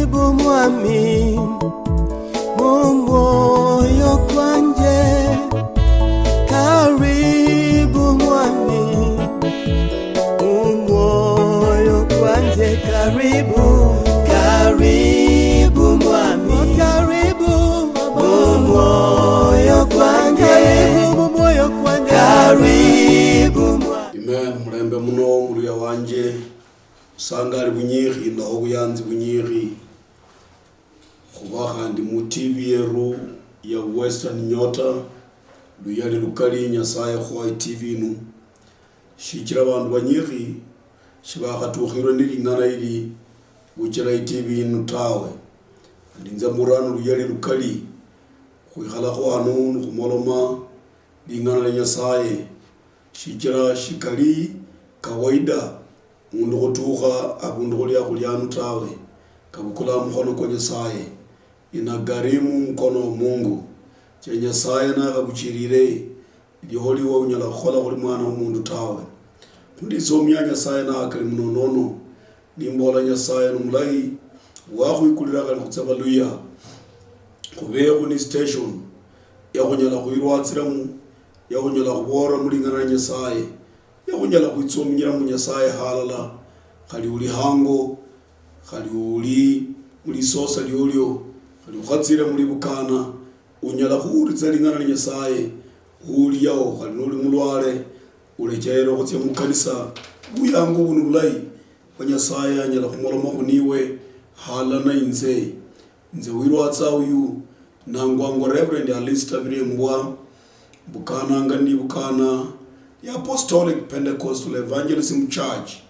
karibu mwami mumoyo kwanje, karibu mwami mumoyo kwanje, karibu, karibu mwami, karibu mumoyo kwanje, karibu mumoyo kwanje, karibu mwami. Amen. Murembe muno muruya wanje usangari bunyiri ndaho buyanzi bunyiri kuba kandi mu TV yeru ya Western Nyota luyali lukali nyasaye kwa TV nu shikira abantu banyiri shibakatukhiro nilingana ili bukira TV nu tawe ndinza murano luyali lukali khwikhala khwanu khumoloma lingana la nyasaye shikira shikali kawaida mundu kutuka abundu kulia kulianu tawe kabukula mkono kwa nyasaye inagarimu mkono wa Mungu che nyasaye na kabuchirire liholi wa unyala kukhola kuli mwana wa mundu tawe kundi somya nyasaye na akali mnonono nimbola nyasaye numulai wakhuikulira kali khutsaba luya kubeho ni station ya kunyala kuirwatsiramu ya kunyala kubora mulingana nyasaye ya kunyala kuitsomnyira mu nyasaye halala khali uli hango khali uli sosa liolyo khali ukhatsire muri bukana unyala khuritsa lingana nyasaye uli yao khali noli mulwale ulekero khutse mu kanisa buyango bunu bulai kwa nyasaye anyala khumoloma khuniwe halana inze wirwatsa uyu nangwango Reverend Alistair Birembwa bukana ngani bukana the Apostolic Pentecostal Evangelism Church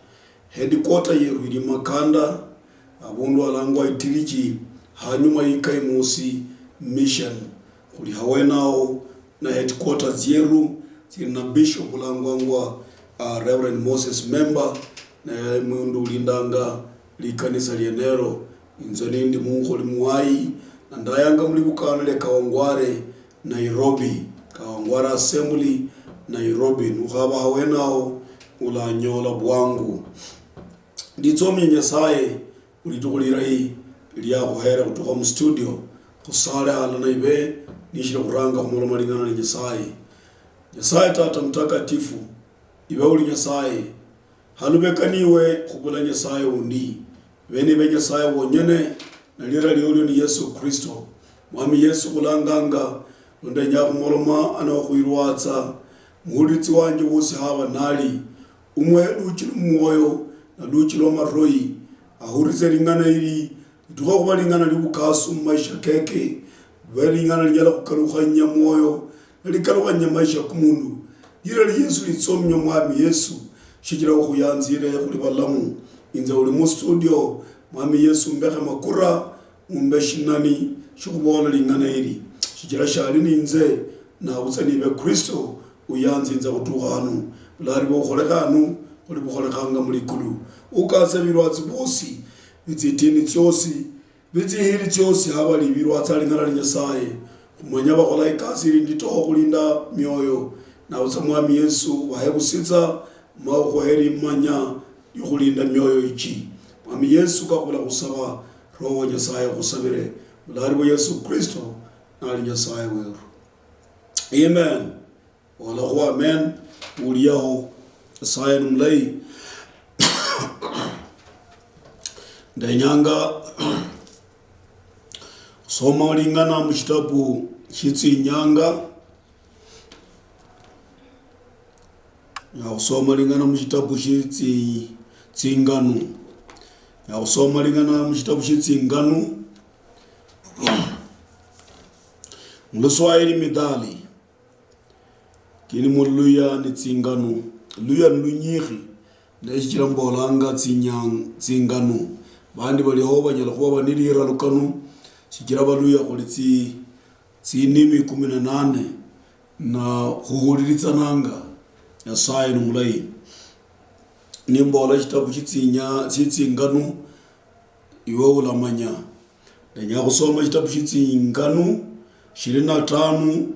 headquarter yeru ili Makanda abundu alangwa itiriji hanyuma yikai musi mission kuli hawenao na headquarters yeru na bishop ulangwa Reverend Moses member na mundu ulindanga likanisa lienero inzonindi mungu limuwai na ndayanga mlibukana le Kawangware Nairobi Kawangware Assembly Nairobi nukhaba hawenao ulanyola bwangu nditsomye nyasaye ulitukulira hii liya kuhera kutoka mu studio kusale hala na ibe nishira kuranga kumolo malingana na nyasaye tata mtakatifu ibe uli nyasaye halubekaniwe kubula nyasaye undi bene be nyasaye wonyene na lira liolyo ni Yesu Kristo mwami Yesu kulanganga nde nyakumoloma anakuirwatsa muhulitsi wanje wose haba nali umwe luchilo mwoyo na luchilo maroi ahuritse lingana ili ituka kuba lingana libukasu maisha keke lingana lyala kukalukhanya mwoyo likalukhanya maisha kumundu lira Yesu litsomnya mwami Yesu shikira kuyanzire kuli balamu inze uli mu studio mwami Yesu mbekhe makura umbeshinani shikubola lingana ili shikira shali ninze na usanibe Kristo uyanzinza kutukhanu bulari bokholekanu kuli bukholekanga mulikulu ukase birwatsi bosi bizitini tsosi bizihiri tsosi habali birwatsi alingana nyasaye kumanya bakhola ikasiri nditoho kulinda myoyo na usamwami Yesu wahebusitsa mawuheri manya yukulinda myoyo ichi mwami Yesu kakula kusaba roho nyasaye kusabire bulari bo Yesu Kristo na nyasaye weru. Amen. Wala huwa amen uliyaho saye numlai ndanyanga soma lingana mu kitabu Kitsinyanga ya usoma lingana mu kitabu Kitsinganu ya usoma lingana mu kitabu Kitsinganu Mluswahili midali kini muluya ni tsinganu luya lunyiri ndashikira mbolanga tsinganu bandi bali ho banyala kuba banilira lukanu shikira baluya kulitsi tsinimi 18 na kuhuliritsa nanga ya sayi numulai nimbola kitabu Kitsinganu iwe ulamanya ndanya kusoma kitabu Kitsinganu 25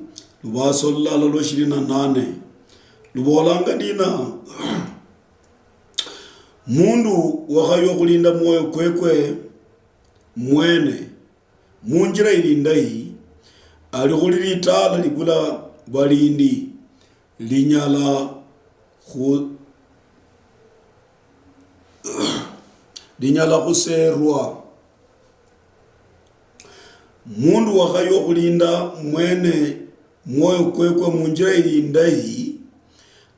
lubaso lalo lo 28 lubolanga dina mundu wakayo kulinda moyo kwekwe mwene munjira ilindayi alikho litala libula balindi linyala khuserwa. Mundu wakhayo khulinda mwene mwoyo kwekwe munjira ilindayi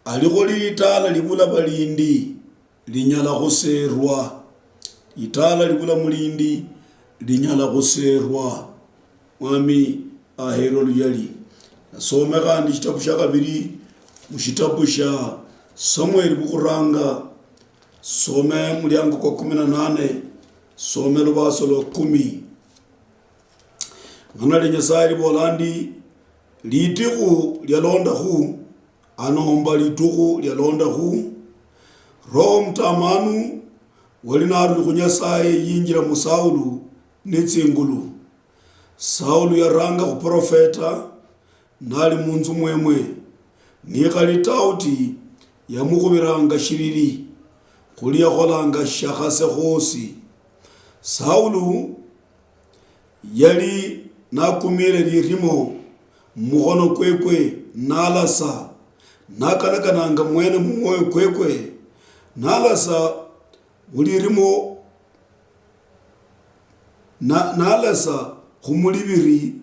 alikho litala libula balindi linyala khuserwa. Itala libula mulindi linyala khuserwa. Mwami ahero luyali. Nasome kandi kitabu sha kabiri mushitabu sha Samueli bukuranga some mulyango kwa 18 some lubaso lwa 10. Ngana le Nyasaye bolandi litiku lyalonda khu anomba lituku lyalonda khu Roho Mtamanu wali naru ku Nyasaye yinjira mu Saulu netsingulu. Saulu yaranga ku profeta nali munzu mwemwe nikhali tauti yamukhubiranga shiriri khuli yakholanga shakhase khosi. Saulu yali nakumire lirimo mukhono kwekwe nalasa nakanakananga mwene mumwoyo kwekwe nalasa ulirimo nalasa khumulibiri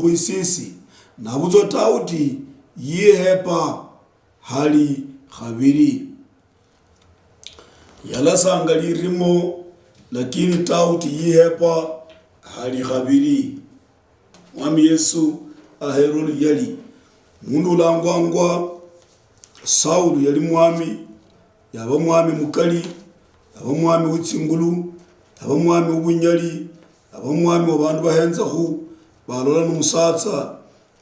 khuisisi nabuzo tauti yihepa hali khabiri. Yalasanga lirimo lakini tauti yihepa hali khabiri. Mwami Yesu ahero yali mundu ulangwangwa Saulu yali mwami, yaba mwami mukali, yaba mwami witsingulu, yaba mwami ubunyali, yaba mwami wabandu bahenza khu balola n'umusatsa,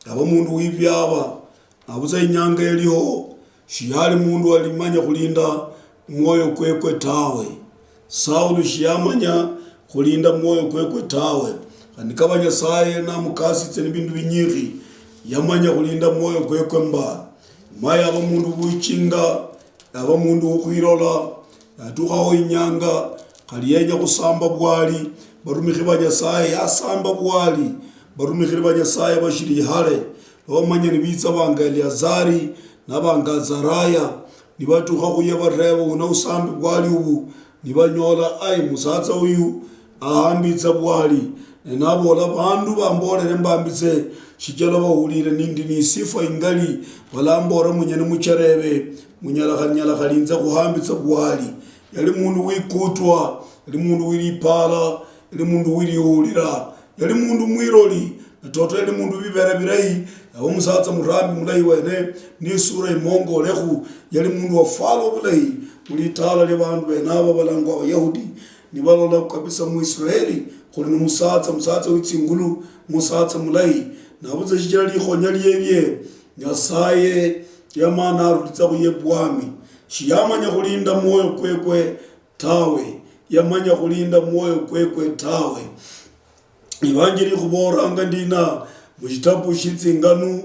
yaba mundu wibyaba nabuza inyanga yaliho shiyali mundu alimanya kulinda mwoyo kwekwe tawe. Saulu shiyamanya kulinda mwoyo kwekwe tawe kanika Nyasaye namukasitse n'ibindu binyiri yamanya kulinda mwoyo kwekwe mba. Maya aba mundu wichinga, aba mundu ukwirola, yatukhaho inyanga kali yenya kusamba bwali barumikhile ba Nyasaye asamba bwali barumikhile ba Nyasaye bashiri hale bamanya nibitsa banga Eliazari nabanga Zaraya nibatukha kuye bareba una usambi bwali ubu nibanyola ai musatsa uyu ahambitsa bwali nabola bandu bambolere mbambitse shijalo bahulire nindi ni sifa ingali balambora munyene mucherebe munyala khalinza kuhambitsa bwali. Yali mundu wikutwa, yali mundu wilipala, yali mundu wiliulira, yali mundu mwiroli natoto yali mundu bibera birayi abo musatsa murambi mulayi wene ni sura imongo lekhu yali mundu wafalo bulayi mulitala le bandu benaba balangwa Abayahudi nibalola kabisa mu Israeli khuli musatsa witsingulu musatsa mulayi nabuze shijira likhonya lyebye Nyasaye yamana arutsa kuyebwami shiyamanya kulinda mwoyo kwekwe tawe yamanya kulinda mwoyo kwekwe tawe. Ivanjiri kuboranga ndina mujitabu shitsinganu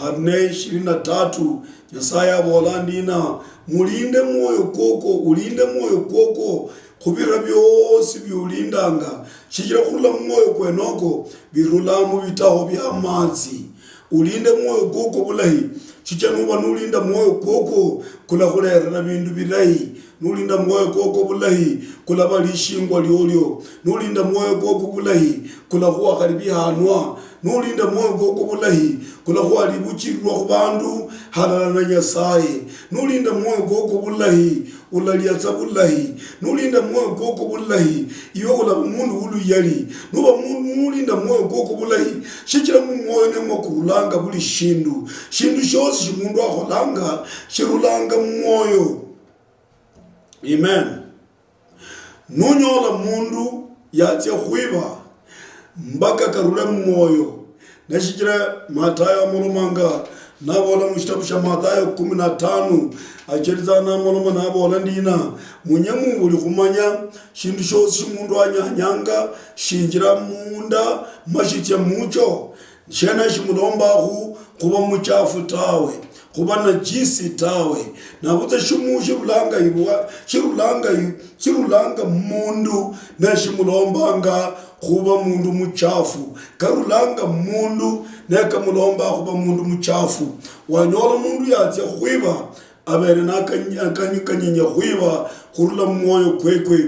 4:23 Nyasaye abola ndina mulinde mwoyo koko ulinde mwoyo koko khubira byosi byulindanga shijira khula mwoyo kwenoko birula mu bitaho byamanzi ulinde mwoyo koko bulahi chichanuba nulinda mwoyo koko kula khulera bindu bilahi nulinda mwoyo koko bulahi kula balishingwa lyolyo nulinda mwoyo koko bulahi kula khuwa khalibi hanwa nulinda mwoyo koko bulahi kula khuwa libuchirwa khubandu halala na Nyasaye nulinda mwoyo koko bulahi ulaliatsa bulahi nulinda mwoyo koko bulahi iwe kula mundu uluyali nuba nulinda mwoyo koko bulahi shichira mu mwoyo nemo kurulanga buli shindu shosi shimundu akholanga shirulanga mwoyo. Amen. Nunyola mundu yatya khwiba mbaka karule mwoyo nashikira Matayo amulumanga nabola mushitabu sha Matayo 15 acheriza namuluma nabola ndina munyamu buli kumanya shindu shosi mundu anyanyanga shinjira munda mashitya mucho shena shimulomba kuba muchafu tawe kuba najisi tawe nabuze shimu shirulanga mundu neshimulombanga kuba mundu muchafu karulanga mundu nekamulomba kuba mundu muchafu wanyola mundu yatya khwiba abere nakanyikanyenya khwiba khurula mwoyo kwekwe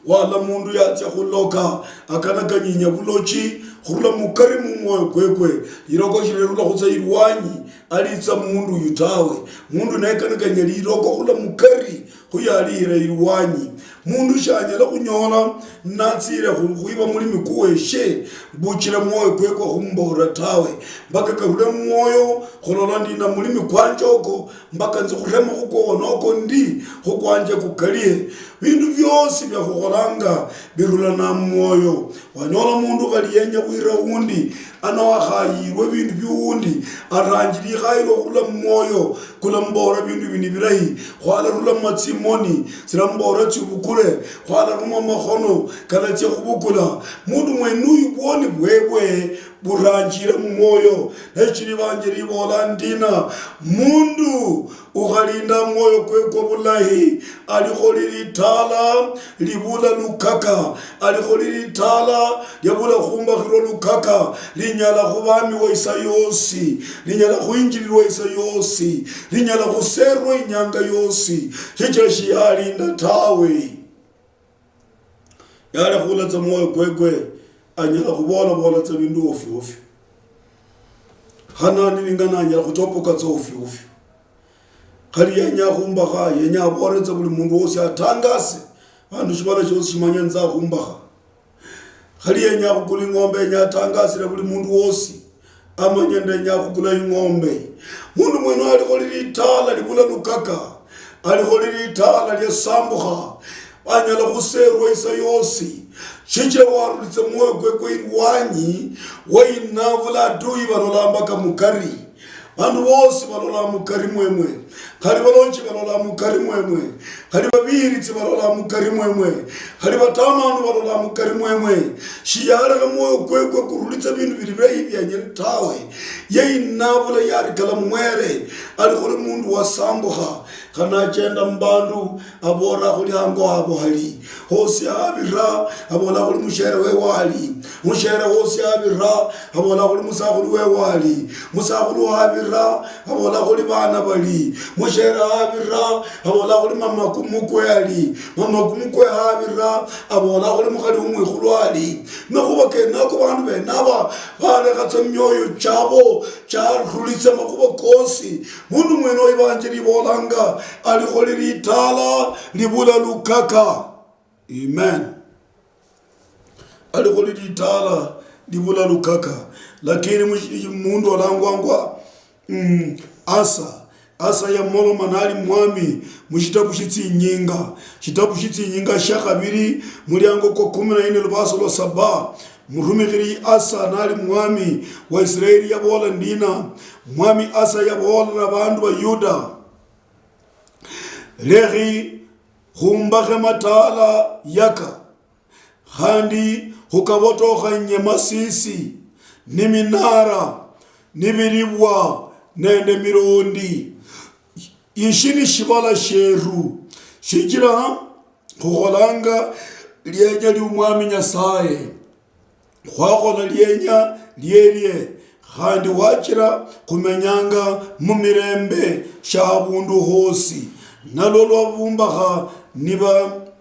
wala mundu yatya khuloka akanakanyinya bulochi khurula mukari mumwoyo kwekwe iroko shirerula khutsa irwanyi alitsa mundu yutawe mundu nekanakanya liroko khurula mukari khuyalira irwanyi mundu shanyala khunyola natsire khwiba mulimi kuweshe buchira mwoyo kwekwe khumbora tawe mpaka karule mwoyo kholola ndina mulimi kwanjoko mpaka nzi khurema khukonoko ndi khukwanje kukalie bindu byosi bya khukholanga birula na mwoyo wanyola mundu kaliyenya khwira undi anawakhayirwe bindu byundi aranjiri khayirwe khula mwoyo kula mbora bindu bini birahi khwala rula matsimoni sira mbora tsibukule khwala ruma makhono kana tse khubukula mundu mwenuyu bwoni bwebwe buranjira mwoyo nechiri banjiri bola ndina mundu ukhalinda mwoyo kwekwe bulahi alikholili tala libula lukaka alikholili tala yabula khumba khiro lukaka linyala khubami waisa yosi linyala khuinjilirwa isa yosi linyala khuserwa inyanga yosi chichira shiyalinda tawe yale khulatsa mwoyo kwekwe anyala kubola tsa bindu ofi hanani lingana anyala kutopoka tsa ofi khali yenya khumbakha yenya boretsa buli mundu wose atangase bandu shibala chose shimanya nza khumbakha khali yenya khukula ing'ombe yenya atangasira buli mundu wose amanye ndenya khukula ing'ombe mundu mwenu alikholili tala libula lukaka alikholili tala lyasambukha anyala khuserwa isa yosi shichira warulitse mwoyo kwekwe irwanyi wainavula adui balolambaka mukari bandu bose balola mukari mwemwe khali balonchi balola mukari mwemwe khali babiritsi balola mukari mwemwe khali batamanu balola mukari mwemwe shiyala mwoyo kwekwe kurulitsa bindu bili bya tawe yainavula yarikala mwere alikhole mundu wasambuha khana chenda mbandu abora khuli hango abo hali hosi abira abola khuli mushere we wali mushere hosi abira abola khuli musakhulu we wali musakhulu abira abola khuli bana bali mushere abira abola khuli mama kumukwe ali mama kumukwe abira abola khuli mukhali umwikhulu ali nakhuba kenako bandu benaba bale khatsa myoyo chabo charulitsa makhuba kosi mundu mweno ibanjiri bolanga alikholili tala libula lukaka amen alikholili tala libula lukaka lakini mundu olangwangwa asa ya molo manali mwami mushitabu shitsi nyinga shakhabiri mulyango ko 14 lubaso lo saba murumikhiri asa nali mwami wa Israeli yabola ndina mwami asa yabola bandu ba Yuda lehi humbakhe matala yaka khandi hukabotokha nyemasisi ni minara ni biribwa nende mirundi ishini shibala sheru shikira khukholanga lyenya lyumwami nyasaye khwakhola lyenya lyelye khandi wachira kumenyanga mumirembe shabundu hosi nalolo bumbakha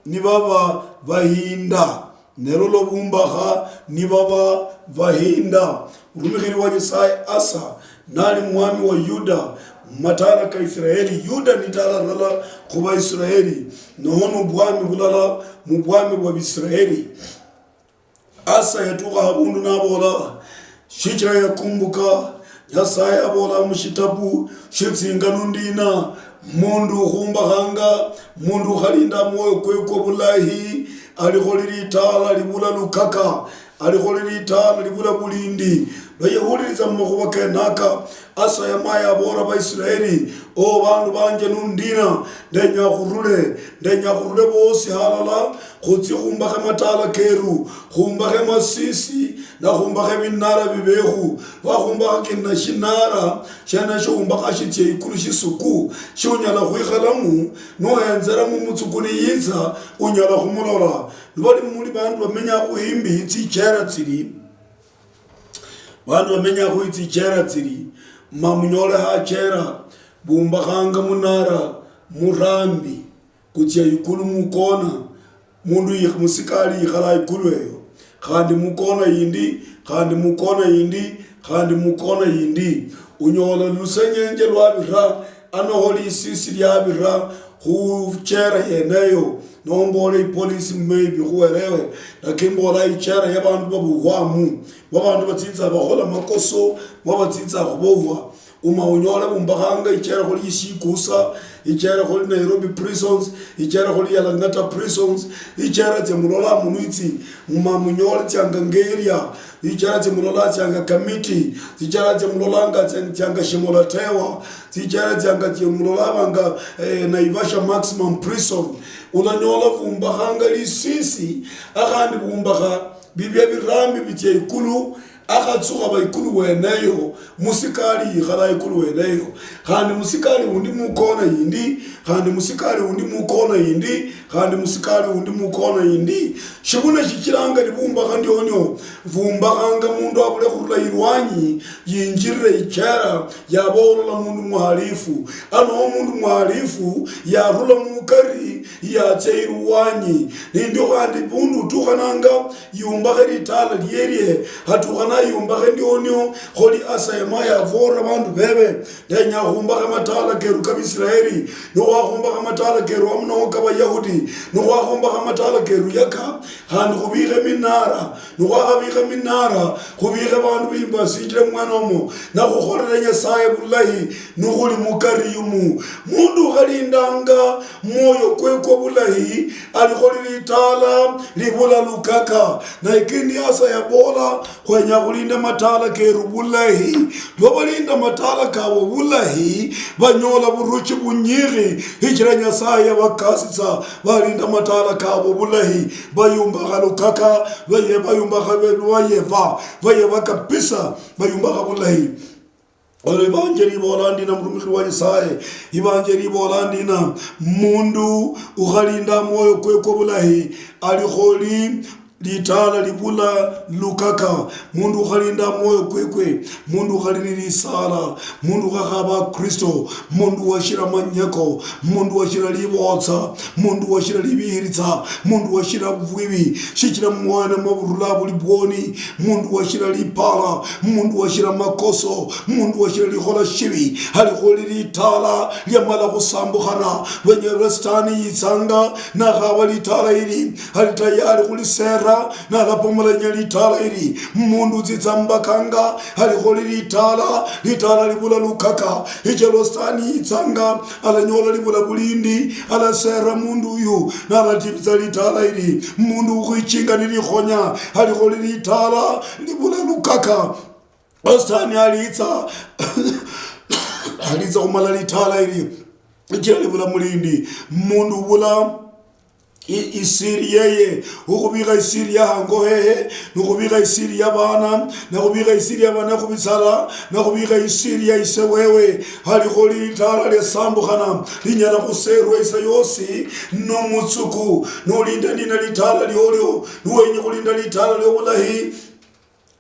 nibaba vahinda nelolo bumbakha nibaba vahinda urumikhiri wa Nyasaye asa nali mwami wa Yuda matala ka Israeli Yuda nitala lala kuba Israeli nohono bwami bulala mubwami wa Israeli asa yatuka habundu nabola shichira yakumbuka Nyasaye abola mushitabu shitsingano ndina mundu humbakhanga mundu khalinda mwoyo kwekwe bulahi alikholili tala libula lukaka alikholi litala libula bulindi bayehuliriza mmakhuba kenaka asa yamaya abora baisiraeli o bandu banje nundina ndenyakhurule bosi halala khutsi khumbakhe matala keru khumbakhe masisi na khumbakhe binara bibekhu bakhumbakha kinna shinara shana shumbakha shitye ikulu shisuku shunyala khwikhalamu nohenzera mumutsukuni yitsa unyala khumulola nibali muli bandu bamenya khuhimbi tsichera tsili bandu bamenya khuitsichera tsili mamunyole hachera bumbakhanga munara murambi kutya ikulu mukona mundu musikali ikhala ikulu eyo khandi mukona yindi unyola lusenyenje lwabira anoholi isisi lyabira khuchera yeneyo nombole ipolisi maybe khuwerewe lakimbola ichera yabandu babuhwamu babandu batsitsa bakhola makoso babatsitsa khubohwa unyola bumbakhanga ichera kholi ishikusa ichera kholi Nairobi prisons ichera kholi Yalangata prisons ichera tsemulola munwitsi munyole tyanga ngeria ichera tsemulola tyanga committee ichera tsemulolanga tyanga Shimolatewa ichera tyanga tsemulola banga Naivasha maximum prison unanyola bumbakhanga lisisi akhandi bumbakha bibya birambi bitye ikulu akhatsuka baikulu weneyo musikali ikhala ikulu weneyo khandi musikali undi mukona yindi khandi musikali undi mukona yindi khandi musikali undi mukona yindi shibuna shikiranga libumba khandi onyo vumba khanga mundu abule khurula irwanyi yinjire ichera yabolola mundu muhalifu ano mundu muhalifu yarula mukari yatse irwanyi nindio khandi bundu tukhananga yumba khari tala lyerie hatukhana yumba khandi onyo kholi asa yamaya vora bandu bebe ndenya khumba khamatala keru kabisraeli no wakhumba khamatala keru amno kabayahudi no wakhumba khamatala keru yaka handi khubikhe minara no wakhabikhe minara khubikhe bandu bimba sitire mwanomo na khukholera nyasaye bulahi no khuli mukari yumu mundu khalindanga moyo kweko bulahi ali kholi litala libula lukaka na ikindi asa yabola khwenya kulinda matala keru bulahi lobalinda matala kawo bulahi banyola buruchi bunyiri hijira nyasaye bakasitsa balinda matala kawo bulahi bayumba galukaka bayumba bayeva kabisa bayumba bulahi ole banjeri bolandi na mrumikhi wa nyasaye ibanjeri bolandi na mundu ukhalinda moyo kweko bulahi ali kholi litala libula lukaka mundu khalinda moyo kwekwe mundu khalili sala mundu khaba Kristo mundu washira manyako mundu washira libotsa mundu washira libihiritsa mundu washira bwibi shikira mwana maburula buliboni mundu washira lipala mundu washira makoso mundu washira likhola shibi hali kholi litala lyamala kusambukhana wenye restani yitsanga na khaba litala ili hali tayari kulisera na lapomala nyalitala ili mundu zitsambakanga halikholi litala libula lukaka ichelostani itsanga alanyola libula bulindi alasera mundu uyu na latipisa litala ili mundu ukhichinga nilikhonya halikholi litala libula lukaka ostani alitsa kumala litala ili ichela libula mulindi mundu bula isiri yeye ukubika isiri ya hango hehe nukubika isiri ya bana nakubika isiri ya bana kubisala nakubika isiri ya ise wewe halikholi litala lya sambukhana linyala khuserwa isa yosi no mutsuku nolinda nina litala lyolyo nuwenye kulinda litala lyobulahi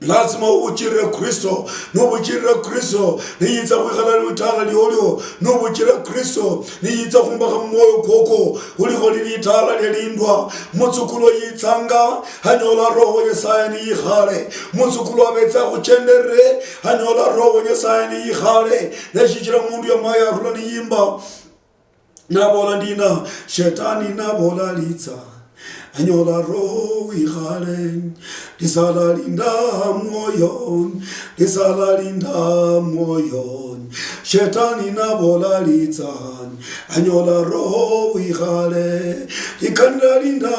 lazima ubuchire Kristo nubuchire Kristo niyitsa kwikhala litala lyolyo nubuchire Kristo niyitsa khumbakha moyo koko ulikho litala lyalindwa mutsukulo yitsanga hanyola roho nyasaye niyikhale mutsukulo abetsa khuchendere hanyola roho nyasaye niyikhale neshikira mundu yamaya arula niyimba nabola ndina shetani nabola litsa anyola roho ikhale lisala linda moyon shetani na bola litan anyola roho wihale ikanira linda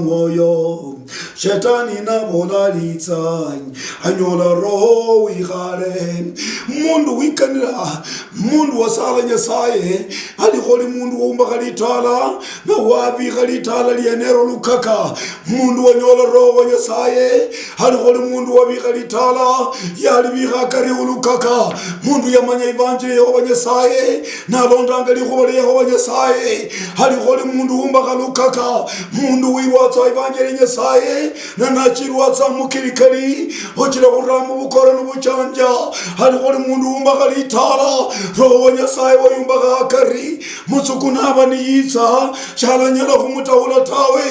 moyo shetani na bola litan anyola roho wihale mundu wikanira mundu wasala nyasaye alikoli mundu wumba kalitala na wabi kalitala lienero lukaka mundu wanyola roho wa nyasaye alikoli mundu wabi kalitala yali bihakari ulukaka mundu yamanya evanjili wa nyasaye na londanga likobole wa nyasaye alikoli mundu wumba kalukaka mundu wiwatsa evanjili nyasaye na nachirwatsa mukirikali ochira kuramu bukora n'ubucanja alikoli mundu wumba kalitala roho wa nyasaye wayumba kakari mutsuku nabani yitsa shalanyala kumutawula tawe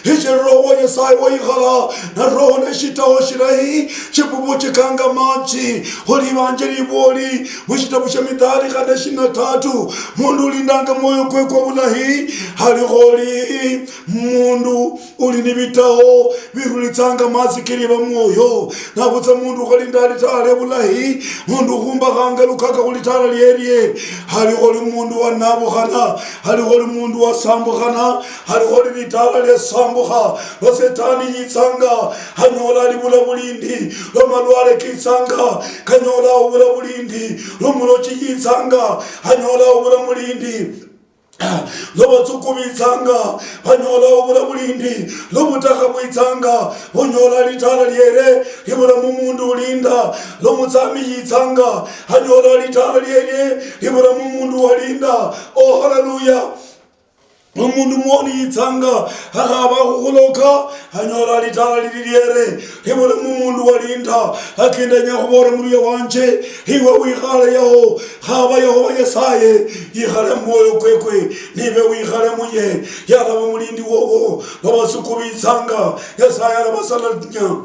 ije roho wa nyasaye wayikhala na roho na shitaho shirahi chipubu chikanga manchi holi evanjili boli mushitabu sha Mithali 23 mundu ulindanga moyo kwe kwa bulahi alikoli mundu ulinibitaho birulitsanga mazikiri ba moyo nabutsa mundu ukalindali tale bulahi mundu kumba kanga lukaka kulitala liyerie alikoli mundu wa nabukhana alikoli mundu wa sambukhana alikoli litala lya sambuha lo setani yitsanga hanyola libula bulindi lo malwale kitsanga kanyola ubula bulindi lo mulochi yitsanga hanyola ubula bulindi lo batsukubitsanga banyola ubula bulindi lo butaka bwitsanga bonyola litala liere libula mumundu ulinda lo mutsami yitsanga hanyola litala liere libula mumundu walinda. Oh hallelujah. Umundu mwoni yitsanga hakaba kukuloka hanyola litala liliere libula mumundu walinda akinda nyakubora muri wanje hiwe wikhale yaho khaba yaho nyasaye yikhale moyo kwekwe nibe wikhale munye yalaba mulindi wowo babasukubitsanga nyasaye arabasalanya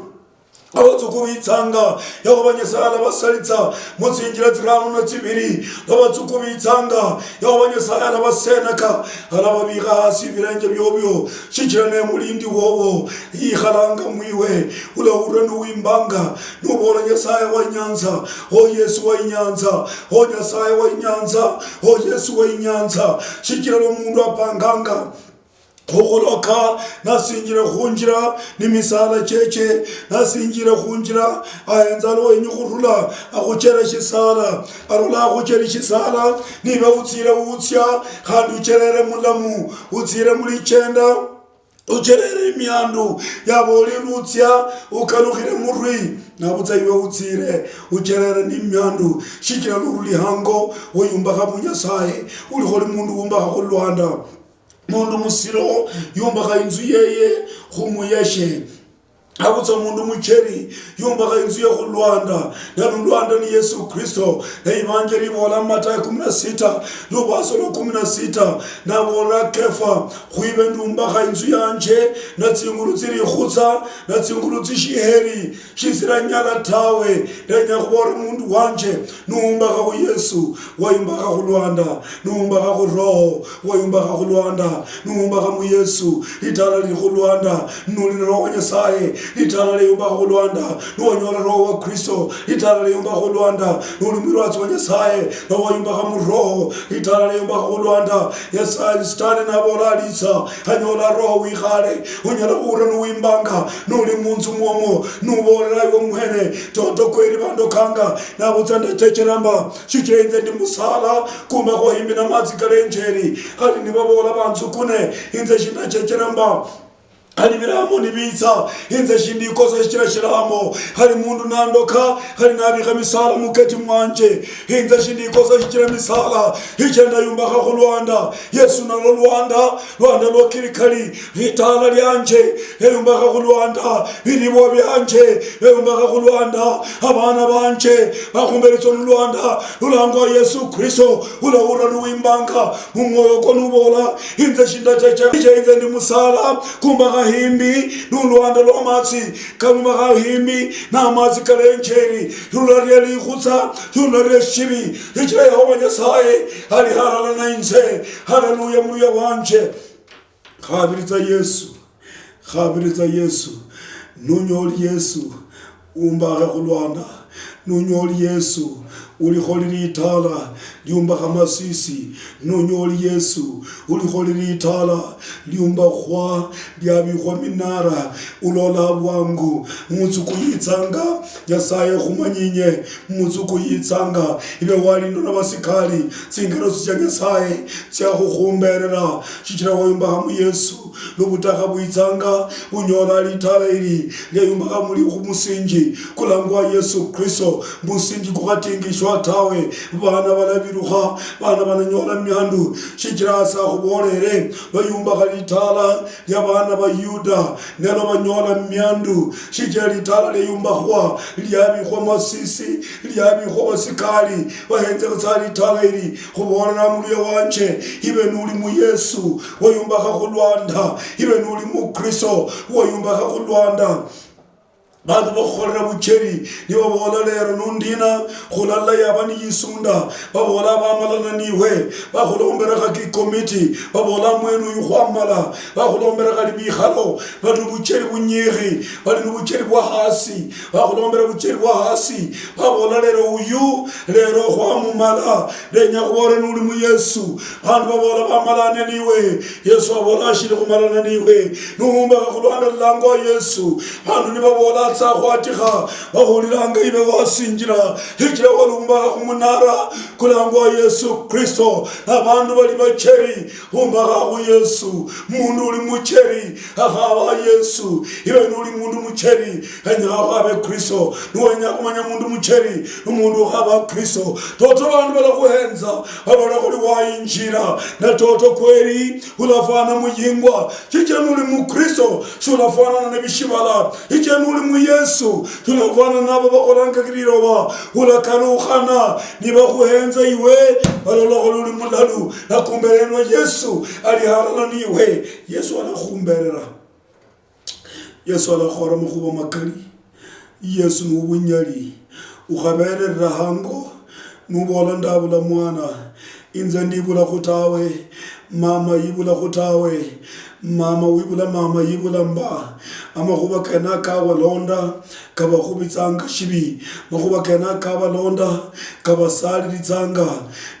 abatsukubitsanga yaho nyasaye arabasalitsa mutsingira zirano na zibiri abatsukubitsanga yaho nyasaye arabasenaka arababika hasi birenge byobyo shikirane mulindi wowo yikhalanga mwiwe ulawura nuwimbanga nubona nyasaye wa Nyanza o Yesu wa Nyanza o nyasaye wa Nyanza o Yesu wa Nyanza shikirane mundu apanganga kukuloka nasingira khunjira nimisala cheche nasingira khunjira aenzalo enyukhurula akhuchera shisala arola akhuchera shisala niba utsira utsya khandi ucherere mulamu utsire muli chenda ucherere imyandu yaboli lutsya ukalukhire murwi nabutsa iwe utsire ucherere nimyandu shikira luruli hango oyumbakha munyasaye ulikholi mundu wumbakha khulwanda mundu musiro yumbakha inzu yeye khumuyeshe abutsa mundu mucheri yumbakha inzu ye khulwanda na lwanda ni Yesu Kristo na evanjili bola Mathayo 16 lubaso lo 16 na bola Kefa khuibe ndumbakha inzu yanje na tsingulu tsiri khutsa na tsingulu tshiheri shisiranyala tawe ndenya khubora mundu wanje numbakha khu Yesu wayumbakha khulwanda numbakha khu roho wayumbakha khulwanda numbakha mu Yesu litala li khulwanda nuli roho nyasaye litala liyumba khulwanda nuwanyola roho wa Kristo litala liyumba khulwanda nulumiro wa nyasaye na wayumba mu roho litala liyumba khulwanda yasaye stane na bola lisa hanyola roho wikhale unyala ura nuwimbanga nuli munzu mwomo nubola iwe mwene toto kweri bando kanga na butsanda techeramba shikenze ndi musala kumba ko himbi na matsi kalenjeri kali nibabola bantsukune inze shina techeramba hari biramo nibitsa inze shindi ikosa shirashiramo hari mundu nandoka hari nabika misala muketi mwanje inze shindi ikosa shira misala ichenda yumbaka khulwanda Yesu na Rwanda lo kirikali vitala lyanje yumbaka khulwanda biribo byanje yumbaka khulwanda abana banje bakumberitso Rwanda ulango Yesu Kristo ulaura nuwimbanga mumwoyo ko nubola inze shinda cheche inze ndi musala kumba himbi nulwanda lo matsi kamuma himbi na matsi kalenjeri yulari khutsa yulari shibi ichira Yehova nyasaye ali halala na inze haleluya muya wanje khabiriza Yesu nunyoli Yesu umbaka khulwanda nunyoli Yesu ulikholili itala liumbakha masisi nunyoli Yesu ulikholili itala liumbakhwa lyabikhwa minara ulola bwangu mutsuku yitsanga Nyasaye khumanyinye mutsuku yitsanga ibe walindo na basikali tsingero tsya Nyasaye tsya khukhumberera shichira wayumbakha mu Yesu lubutaka bwitsanga unyola litala ili lyayumbakha muli khumusinji kulangwa Yesu Kristo musinji kukhatingishwa tawe bana balabiruha bana bananyola myandu shichira sa khubolere bayumbakha litala lya bana ba Yuda nelo banyola myandu shichira litala lyayumbakhwa lyabikhwa masisi lyabikhwa basikali bahenze kutsali litala ili khubolera muluya wanje ibe nuli mu Yesu wayumbakha khulwanda ibe nuli mu Kristo wayumbakha khulwanda bantu bakholera bucheri nibo bola lero nundina khulala yabani yisunda babola bamalana niwe bakholombera ka committee babola mwenu yukhwamala bakholombera ka bikhalo bantu bucheri bunyiri bali bucheri bwa hasi bakholombera bucheri bwa hasi babola lero uyu lero khwamumala lenya khubora nuli mu Yesu bantu babola bamalana niwe Yesu abola ashiri khumalana niwe numba khulwana lango Yesu bantu nibabola tsakhwatikha bakhulilanga ibe wasinjira hikira walumba khumunara kulangwa Yesu Kristo abandu bali bacheri umbakha khu Yesu mundu uli mucheri akhaba Yesu ibe nuli mundu mucheri anyakha abe Kristo nuwenya kumanya mundu mucheri umundu khaba Kristo toto bandu balakhuhenza abala khuli wayinjira na toto kweli ulafana muyingwa hikira nuli mu Kristo shulafana na bishibala hikira nuli mu Yesu tunavana nabo bakolanga kiriroba ulakanukhana nibakhuhenza iwe balola khululi mulalu nakumberenwa Yesu ali halala niwe Yesu alakhumberera Yesu alakhora mukhuba makali Yesu nubunyali ukhaberera hango nubola ndabula mwana inze ndibula khutawe mama yibula khutawe mama wibula mama yibula mba amakhuba kena kawalonda kabakhubitsanga shibi makhuba kena kawalonda kabasalilitsanga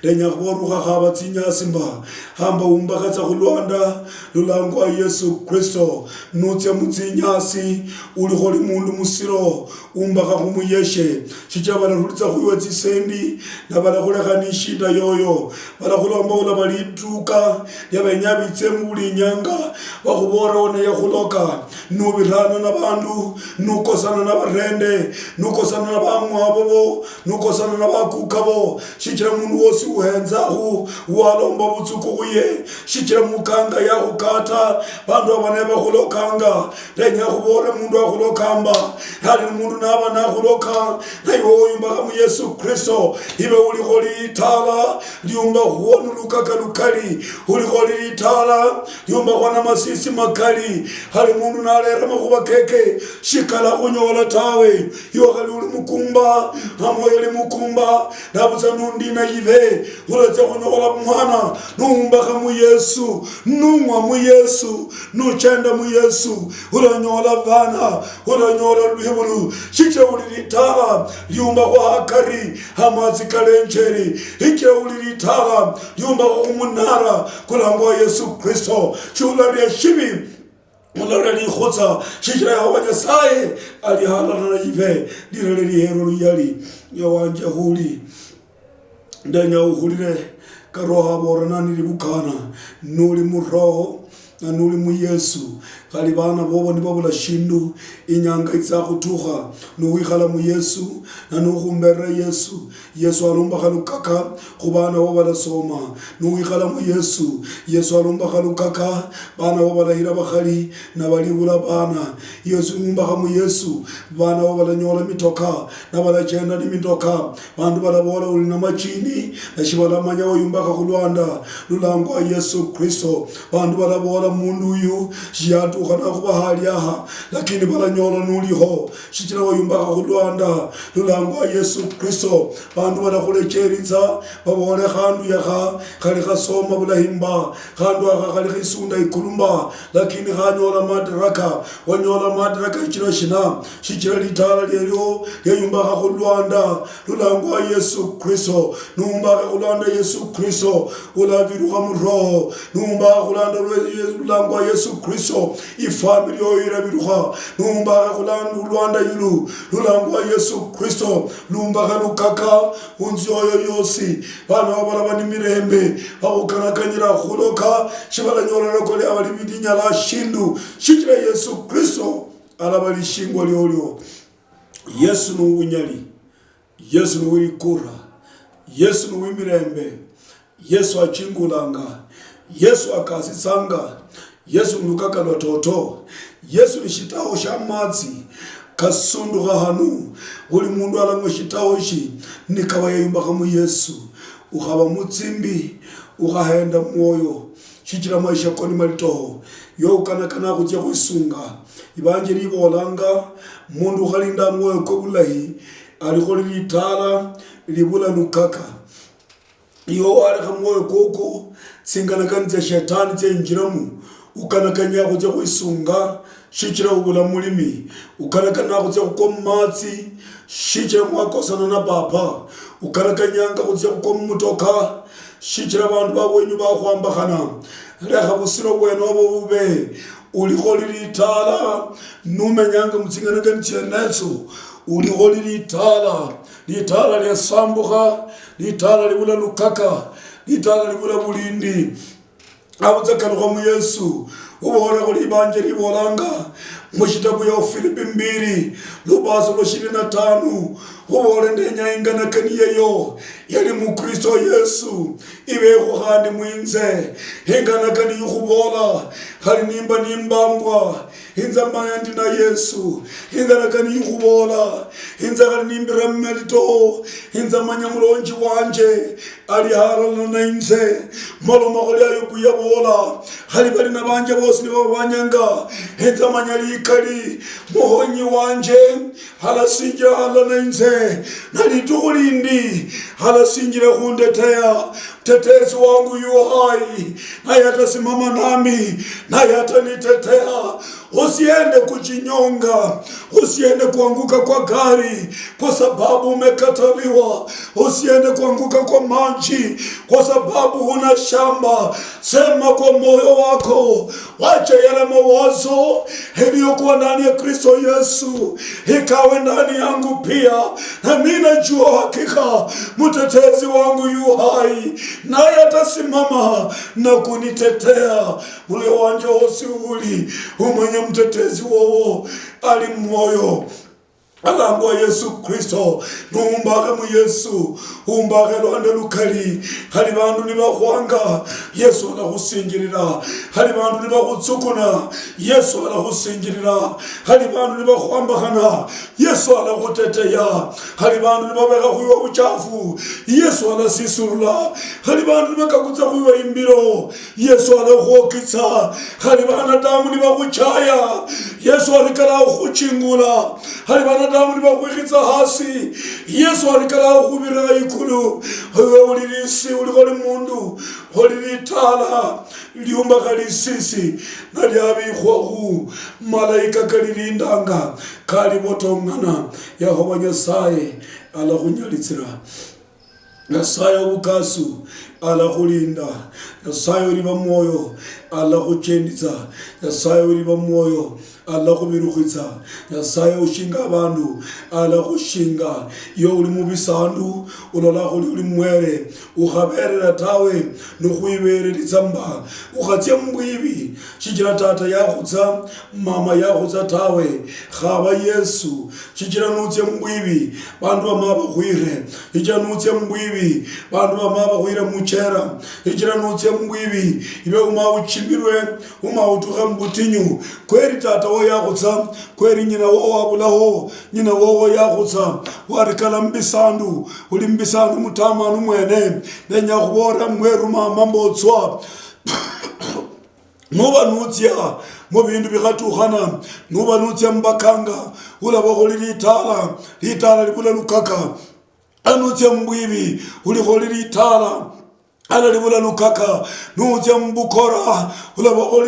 lenya khborukha khabatsinyasi mba hamba umbakhatsa khulwanda lulangwa Yesu Kristo nutsya mutsinyasi ulikholi mundu musiro umbakha khumuyeshe shicha balarulitsa khuiwe tsisendi nabalakhulekha nishinda yoyo balakhulomba ula balituka yabenyabitsemu bulinyanga bakhubora one yakhuloka nubirana na bandu nukosana na barende nukosana na bamwabo nukosana na bakukabo shichira mundu wosi uhenzaho walomba butsuku kuye shichira mukanga yakhukata bandu abane bakhulokanga lenya khubora mundu akhulokamba hali mundu naba nakhuloka nayo yimba mu Yesu Kristo ibe uli kholi itala liumba huonu lukaka lukali uli kholi itala liumba khwana masisi makali hali mundu nalera makhuba keke shikala khunyola tawe yokhali uli mukumba amoyeli mukumba nabuza nundi na yive uletsa khunyola mwana nuumbakha mu Yesu numwa mu Yesu nuchenda mu Yesu ulanyola vana ulanyola lwibulu shicha uli litala liumba kwa hakari hamazi kalenjeri hike uli litala liumba kwa umunara kulangwa Yesu Kristo shula ria shibi mulala li khotsa shicha ya Nyasaye ali halala na yive lirele lihero luyali yawanja huli ndanya uhulire karoha borana nilibukana nuli muroho na nuli mu Yesu khali bana bobo nibabula shindu inyanga itsakhutukha nuwikhala mu Yesu na nukhumbera Yesu Yesu alumba khalukaka khubana bo balasoma nuwikhala mu Yesu Yesu alumba khalukaka bana bo balahira bakhali na balibula bana Yesu alumba mu Yesu bana bo balanyola mitoka na balachenda ni mitoka bandu balabola uli na machini na shibala manya oyumbaka khulwanda lulangwa Yesu Kristo bandu balabola mundu uyu shiyatukha nakhuba hali aha lakini balanyola nuliho shichira wayumbakha khulwanda lulangwa Yesu Kristo bandu balakhulecheritsa babole khandu yakha khali khasoma bulahimba khandu akha khali khisunda ikulumba lakini khanyola madaraka wanyola madaraka ichiro shina shichira litala lyelyo lyayumbakha khulwanda lulangwa Yesu Kristo numbakha khulwanda Yesu Kristo ulaviruha muroho numbakha khulwanda lulangwa Yesu Kristo ifamili yoyo iraviruha numbakha khulwanda lwanda yilu lulangwa Yesu Kristo lumbakha lukaka unzi yoyo yosi bana babala bani mirembe bakukanakanyira khuloka shibalanyola lokole abalibidinya la shindu shikira Yesu Kristo alabali shingwa lyolyo Yesu nubunyali Yesu nuwikura Yesu nuwimirembe Yesu achingulanga Yesu akasisanga Yesu nukaka lototo Yesu nishitaho shamadzi kasundu hanu uli mundu alango shitaho shi nikaba yayumbaka mu Yesu ukhaba mutsimbi ukhahenda mwoyo shichira maisha koni malitoho yo ukanakana kujya kwisunga ibanje libolanga mundu khalinda mwoyo ko bulahi alikho litala libula nukaka iyo wale khamwoyo koko singana kanza shetani tse injiramu ukanakanya kujya kwisunga shichira ubula mulimi ukanakana kujya kukomatsi shichira mwakosana na baba ukanakanyanga kujya kukomutoka shichira bandu babwenyu bakhwambakhana lekha busiro bwene obo bube ulikho litala numenyanga mutsingana kanitsenetso ulikho litala lyasambukha litala libula lukaka litala libula bulindi abutsakalukha mu Yesu ubone khuli ibanje libolanga mushitabu ya Filipi 2 lubaso lo 25 ubone ndenya ingana kaniyeyo yali mu Kristo Yesu ibekho khandi mwinze ingana kani yukubola khali nimba nimbangwa inza mayandi na Yesu ingana kani yukubola inza khali nimbira mmelito inza manyamulonji wanje ali harana na inze maloma kholi ayo kuyabola khali bali na banje bose babanyanga inza manyali kali muhonyi wanje hala sinjira hala na inze nalitukulindi hala sinjira kundetea tetezi wangu yu hai naye atasimama nami naye atanitetea usiende kujinyonga usiende kuanguka kwa gari kwa sababu umekataliwa usiende kuanguka kwa maji kwa sababu huna shamba sema kwa moyo wako wacha yale mawazo yaliyokuwa ndani ya Kristo Yesu ikawe ndani yangu pia na mimi najua hakika mtetezi wangu yu hai naye atasimama na kunitetea ule wanje wose uli umwenye mtetezi wowo ali moyo alangwa Yesu Kristo numbake mu Yesu umbake lwanda lukali khali bandu nibakhwanga Yesu alakhusinjirira khali bandu nibakhutsukuna Yesu alakhusinjirira khali bandu nibakhwambakhana Yesu alakhuteteya khali bandu nibabekha khuiwa buchafu Yesu alasisurula khali bandu nibakakutsa khuiwa imbiro Yesu alakhwokitsa khali banadamu nibakhuchaya Yesu alikala khuchingula khali banadamu nibakhwikhitsa hasi Yesu alikala khubira ikulu ulilisi ulikoli mundu ulilitala liumbakha lisisi nalyabikhwakhu malaika kalilindanga kalibotongana Yehova Nyasaye alakhunyalitsira Nyasaye obukasu alakhulinda Nyasaye uliba moyo alakhuchenditsa Nyasaye uliba moyo alakhubirukhitsa Nyasaye ushinga abandu alakhushinga yo uli mubisandu ulola khuli uli mwere ukhaberera tawe nukhwibererisa mba ukhatsia mbwibi shichira tata yakhutsa mama yakhutsa tawe khaba Yesu shichira nutsia mbwibi bandu bamaba khwire shichira nutsia mbwibi bandu bamaba khwire muchera shichira nutsia mbwibi ibe umauchimbirwe umautukha mbutinyu kweri tata wo yakhutsa kweri nyina wo wabulaho nyina wo yakhutsa warikala mbisandu uli mbisandu mutamanu mwene nenya khubora mweru mama mbotswa nuba nutya mu bintu bikatukhana, nuba nutya mbakanga ulabakho litala libula lukaka, anutya mbwibi ulikho litala libula lukaka, nutya mbukora ulabakho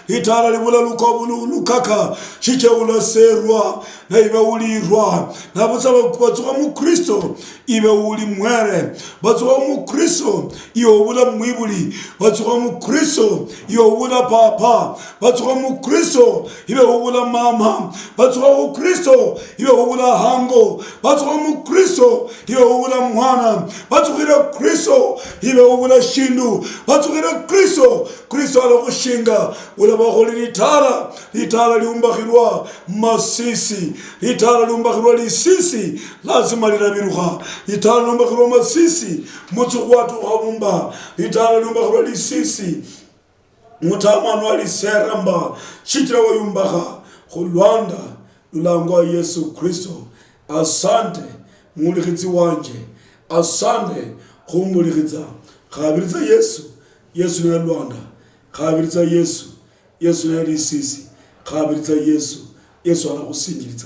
litala libula lukaka, shiche ulaserwa na ibe ulirwa na batsuka mu Kristo ibe uli mwere, batsuka mu Kristo iyo ubula mwibuli, batsuka mu Kristo iyo ubula papa, batsuka mu Kristo ibe ubula mama, batsuka mu Kristo ibe ubula hango, batsuka mu Kristo ibe ubula mwana, batsukira Kristo ibe ubula shindu, batsukira Kristo alakushinga ulabakho litala liumbakhirwa masisi, litala liumbakhirwa lisisi lazima lirabiruha, litala liumbakhirwa masisi mutsukwatu khabumba, litala liumbakhirwa lisisi mutamanu aliseramba, shikira wayumbakha khulwanda lulangwa Yesu Kristo. Asante mulikhitsi wanje, asante khumulikhitsa, khabiritsa Yesu na lwanda, khabiritsa Yesu na lisisi, khabiritsa Yesu alakusingiritsa,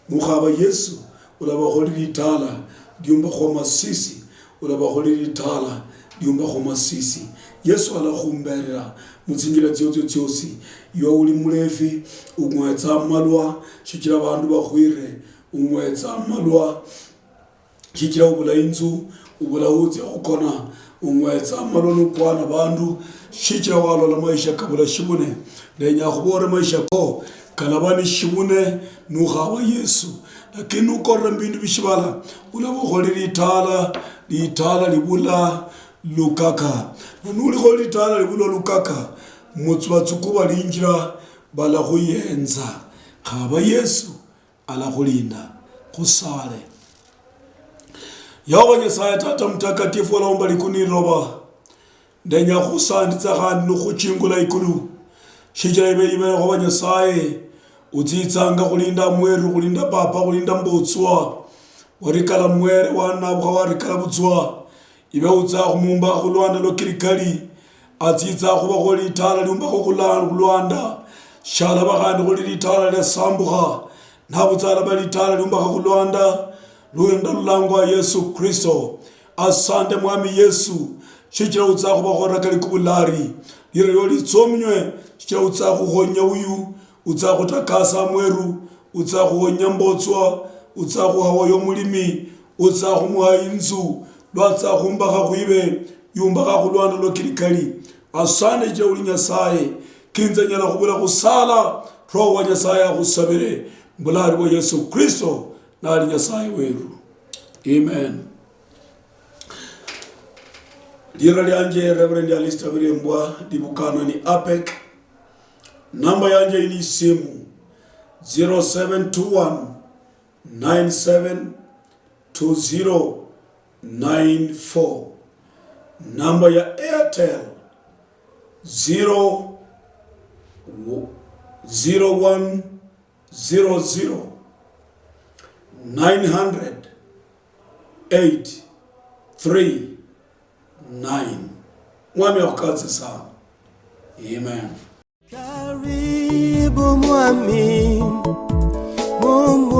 mukhaba Yesu ulabakho litala liumbakho masisi, ulabakho litala liumbakho masisi. Yesu alakhumberera mutsingira tsyosi, yo uli mulefi umwetsa malwa, shikira bandu bakhwire umwetsa malwa, shikira ubula inzu ubula utsi khukona umwetsa malwa nukwana bandu, shikira walola maisha kabula shibune, ndenya khubora maisha ko kalabani shibune nukhaba Yesu, lakini ukorra mbindu bishibala ulabakho litala libula lukaka, nulikho litala libula lukaka mutsvatsuku linjira balakhuyenza, khaba Yesu alakhulinda. Khusale. Yehova Nyasaye Tata Mtakatifu walaomba likuniroba, ndenya khusanditsa khandi nukhuchingula ikulu, shikira ibe Yehova Nyasaye utsitsanga khulinda mweru, khulinda papa, khulinda mbotswa, warikala mwere wanabukha warikala butswa, ibe utsa khumumba khulwanda lokirikali, atsitsa khubakho litala liumbakho khulwanda, shala bakhandi khuli litala lyasambukha, nabutsala balitala liumbakha khulwanda lulangwa Yesu Kristo. Asante mwami Yesu, shikira utsa khubakho rakali kubulari, liryo litsomnywe, shikira utsa khukhonya uyu, utsa khutakasa mweru, utsa khukhonya mbotswa, utsa khuhawa mulimi, utsa khumuha inzu, lwatsa khumbakha khwibe yumbakha khulwanda lokirikali. Asante je uli Nyasaye, kinze nyala khubula khusala, Roho wa Nyasaye akhusabire mbulari wa Yesu Kristo nali Nyasaye weru. Amen. Lira lyanje Reverend Alista Birembwa dibukana ni APEC. Namba yanje ni simu 0721 972094. Namba ya Airtel 0100 900 839. Mwami wakatse sana. Amen. Karibu mwami Mungu